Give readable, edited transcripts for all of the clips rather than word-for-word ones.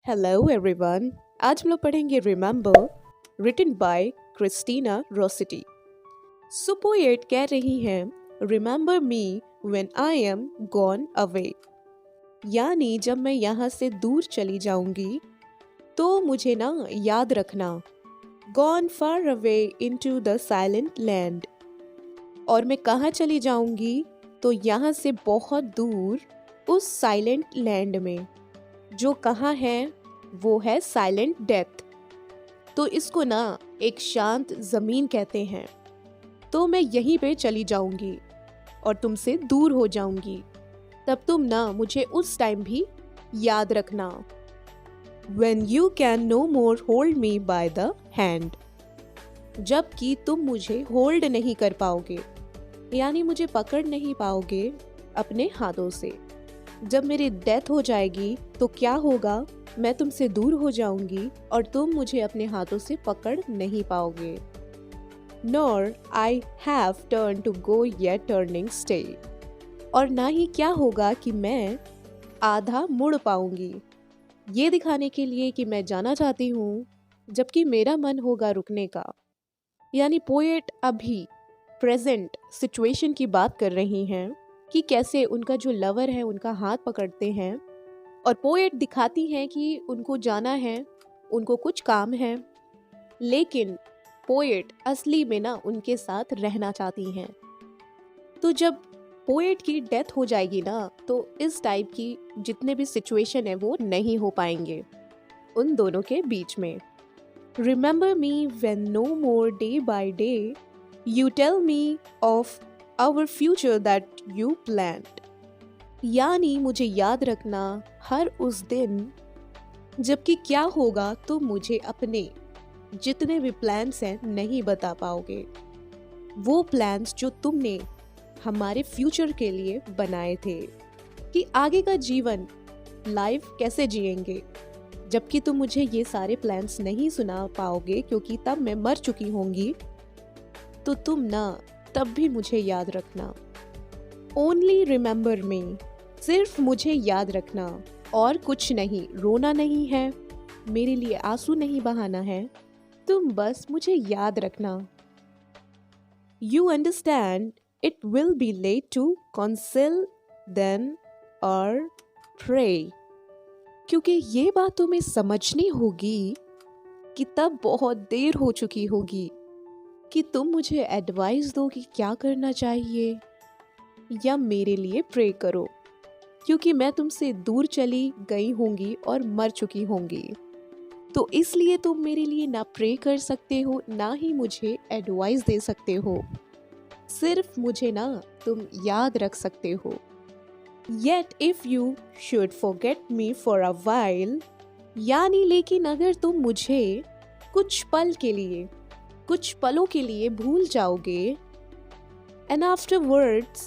Hello everyone. आज हम लोग पढ़ेंगे रिमेंबर, रिटन बाय क्रिस्टीना रोसिटी। सुपोएट कह रही हैं remember me when I am gone away, यानी जब मैं यहाँ से दूर चली जाऊंगी तो मुझे ना याद रखना। Gone far away into the silent land, और मैं कहाँ चली जाऊंगी तो यहाँ से बहुत दूर उस साइलेंट लैंड में, जो कहाँ है वो है साइलेंट डेथ। तो इसको ना एक शांत ज़मीन कहते हैं। तो मैं यहीं पे चली जाऊंगी और तुमसे दूर हो जाऊंगी, तब तुम ना मुझे उस टाइम भी याद रखना। When you can no more hold me by the hand, जबकि तुम मुझे होल्ड नहीं कर पाओगे, यानी मुझे पकड़ नहीं पाओगे अपने हाथों से। जब मेरी डेथ हो जाएगी तो क्या होगा, मैं तुमसे दूर हो जाऊंगी और तुम मुझे अपने हाथों से पकड़ नहीं पाओगे। Nor I have turn to go yet turning stay, और ना ही क्या होगा कि मैं आधा मुड़ पाऊंगी, ये दिखाने के लिए कि मैं जाना चाहती हूँ जबकि मेरा मन होगा रुकने का। यानी पोएट अभी प्रेजेंट सिचुएशन की बात कर रही हैं कि कैसे उनका जो लवर है उनका हाथ पकड़ते हैं, और पोएट दिखाती हैं कि उनको जाना है, उनको कुछ काम है, लेकिन पोएट असली में ना उनके साथ रहना चाहती हैं। तो जब पोएट की डेथ हो जाएगी ना तो इस टाइप की जितने भी सिचुएशन है वो नहीं हो पाएंगे उन दोनों के बीच में। Remember me when no more day by day you tell me of our future that you planned, यानी मुझे याद रखना हर उस दिन जबकि क्या होगा तो मुझे अपने जितने भी प्लान्स हैं नहीं बता पाओगे, वो प्लान्स जो तुमने हमारे फ्यूचर के लिए बनाए थे कि आगे का जीवन लाइफ कैसे जिएंगे, जबकि तुम मुझे ये सारे प्लान्स नहीं सुना पाओगे क्योंकि तब मैं मर चुकी होंगी। तो तुम ना तब भी मुझे याद रखना। ओनली रिमेंबर मी, सिर्फ मुझे याद रखना और कुछ नहीं। रोना नहीं है, मेरे लिए आंसू नहीं बहाना है, तुम बस मुझे याद रखना। You understand it will be late to cancel then और प्रे, क्योंकि ये बात तुम्हें समझनी होगी कि तब बहुत देर हो चुकी होगी कि तुम मुझे एडवाइस दो कि क्या करना चाहिए, या मेरे लिए प्रे करो, क्योंकि मैं तुमसे दूर चली गई होंगी और मर चुकी होंगी। तो इसलिए तुम मेरे लिए ना प्रे कर सकते हो ना ही मुझे एडवाइस दे सकते हो, सिर्फ मुझे ना तुम याद रख सकते हो। Yet if you should forget me for a while, यानी लेकिन अगर तुम मुझे कुछ पल के लिए, कुछ पलों के लिए भूल जाओगे, and afterwards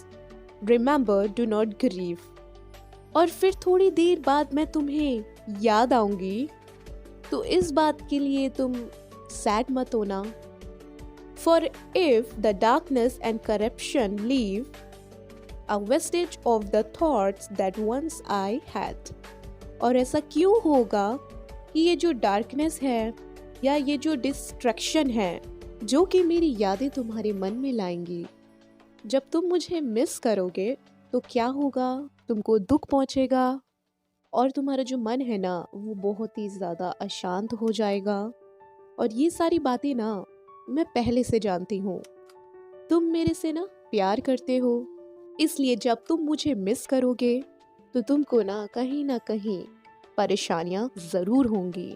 remember do not grieve, और फिर थोड़ी देर बाद मैं तुम्हें याद आऊंगी, तो इस बात के लिए तुम सैड मत होना। For if the darkness and corruption leave a vestige of the thoughts that once I had, और ऐसा क्यों होगा कि ये जो डार्कनेस है या ये जो डिस्ट्रैक्शन है जो कि मेरी यादें तुम्हारे मन में लाएंगी, जब तुम मुझे मिस करोगे तो क्या होगा, तुमको दुख पहुंचेगा और तुम्हारा जो मन है ना वो बहुत ही ज़्यादा अशांत हो जाएगा। और ये सारी बातें ना मैं पहले से जानती हूँ। तुम मेरे से ना प्यार करते हो, इसलिए जब तुम मुझे मिस करोगे तो तुमको ना कहीं परेशानियाँ ज़रूर होंगी।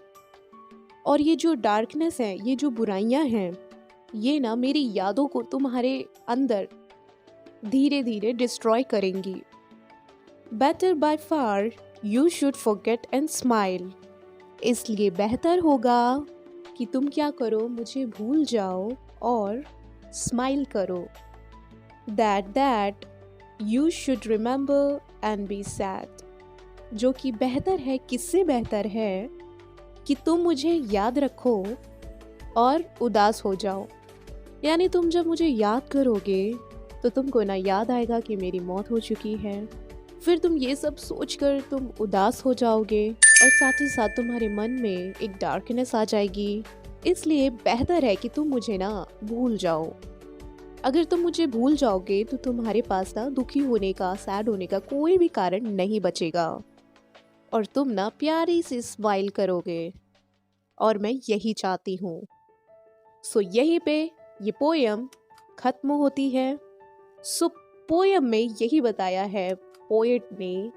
और ये जो डार्कनेस है, ये जो बुराइयाँ हैं, ये ना मेरी यादों को तुम्हारे अंदर धीरे धीरे डिस्ट्रॉय करेंगी। Better by far you should forget and smile, इसलिए बेहतर होगा कि तुम क्या करो, मुझे भूल जाओ और स्माइल करो। That you should remember and be sad, जो कि बेहतर है, किससे बेहतर है कि तुम मुझे याद रखो और उदास हो जाओ। यानी तुम जब मुझे याद करोगे तो तुमको ना याद आएगा कि मेरी मौत हो चुकी है, फिर तुम ये सब सोचकर तुम उदास हो जाओगे और साथ ही साथ तुम्हारे मन में एक डार्कनेस आ जाएगी। इसलिए बेहतर है कि तुम मुझे ना भूल जाओ। अगर तुम मुझे भूल जाओगे तो तुम्हारे पास ना दुखी होने का, सैड होने का कोई भी कारण नहीं बचेगा और तुम ना प्यारी सी स्माइल करोगे और मैं यही चाहती हूँ। सो यहीं पे ये पोयम खत्म होती है। सो पोयम में यही बताया है पोएट ने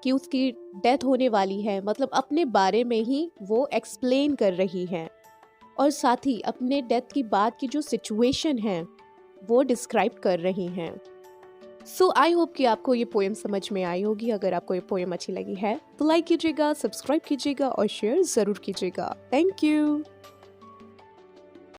कि उसकी डेथ होने वाली है, मतलब अपने बारे में ही वो एक्सप्लेन कर रही है और साथ ही अपने डेथ की बाद की जो सिचुएशन है वो डिस्क्राइब कर रही हैं। सो आई होप कि आपको ये पोएम समझ में आई होगी। अगर आपको ये पोएम अच्छी लगी है तो लाइक कीजिएगा, सब्सक्राइब कीजिएगा और शेयर ज़रूर कीजिएगा। Thank you.